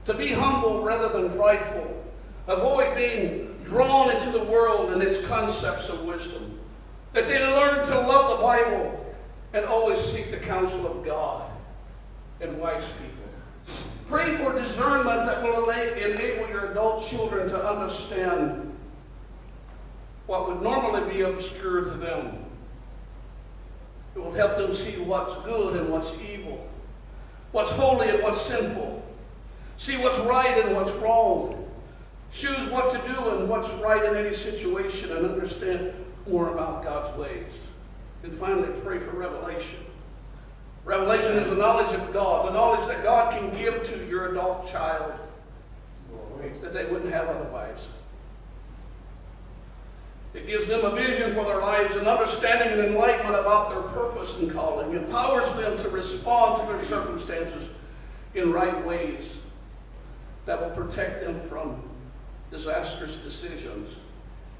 to be humble rather than prideful, avoid being drawn into the world and its concepts of wisdom, that they learn to love the Bible and always seek the counsel of God and wise people. Pray for discernment that will enable your adult children to understand what would normally be obscure to them. It will help them see what's good and what's evil, what's holy and what's sinful, see what's right and what's wrong, choose what to do and what's right in any situation, and understand more about God's ways. And finally, pray for revelation. Revelation is the knowledge of God, the knowledge that God can give to your adult child that they wouldn't have otherwise. It gives them a vision for their lives, an understanding and enlightenment about their purpose and calling. It empowers them to respond to their circumstances in right ways that will protect them from disastrous decisions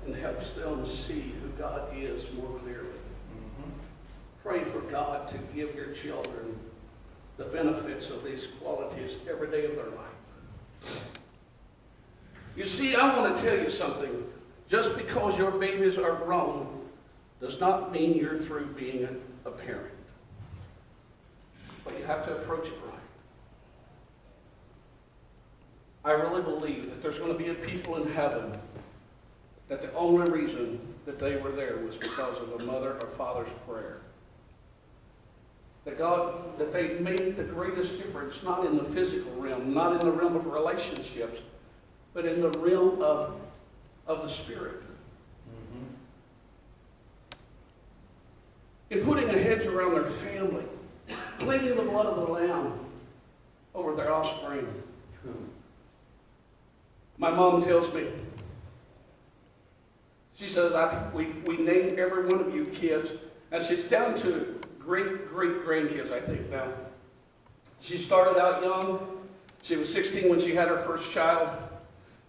and helps them see who God is more clearly. Pray for God to give your children the benefits of these qualities every day of their life. You see, I want to tell you something. Just because your babies are grown does not mean you're through being a parent. But you have to approach it right. I really believe that there's going to be a people in heaven that the only reason that they were there was because of a mother or father's prayer. That they made the greatest difference, not in the physical realm, not in the realm of relationships, but in the realm of the Spirit. In putting a hedge around their family, pleading the blood of the Lamb over their offspring. My mom tells me, she says, we named every one of you kids, and she's down to great-grandkids, I think, now. She started out young. She was 16 when she had her first child.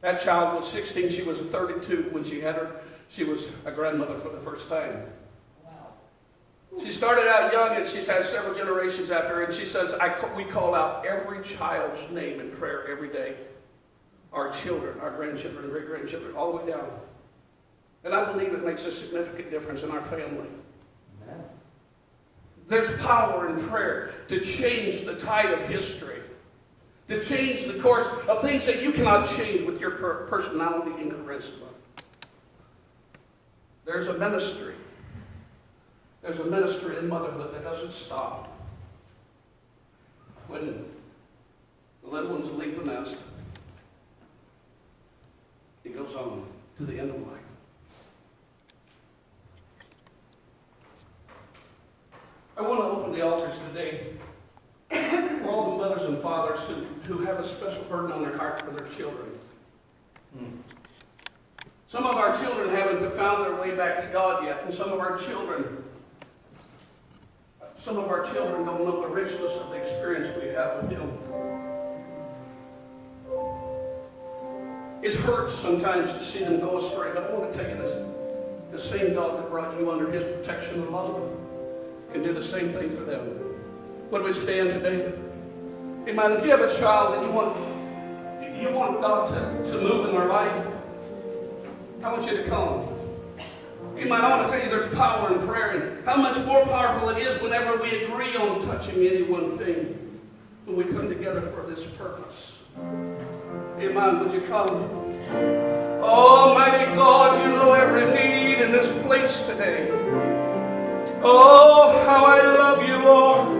That child was 16. She was 32 when she had her. She was a grandmother for the first time. Wow. She started out young, and she's had several generations after her, and she says, we call out every child's name in prayer every day. Our children, our grandchildren, great-grandchildren, all the way down. And I believe it makes a significant difference in our family. Amen. There's power in prayer to change the tide of history, to change the course of things that you cannot change with your personality and charisma. There's a ministry. There's a ministry in motherhood that doesn't stop when the little ones leave the nest. It goes on to the end of life. I want to open the altars today for all the mothers and fathers who have a special burden on their heart for their children. Some of our children haven't found their way back to God yet, and some of our children don't know the richness of the experience we have with Him. It hurts sometimes to see them go astray, but I want to tell you this. The same God that brought you under His protection and love can do the same thing for them. Would we stand today? Amen. If you have a child that you want God to move in their life, I want you to come. Amen. I want to tell you there's power in prayer, and how much more powerful it is whenever we agree on touching any one thing when we come together for this purpose. Amen. Would you come? Almighty God, you know every need in this place today. Oh, how I love you, Lord.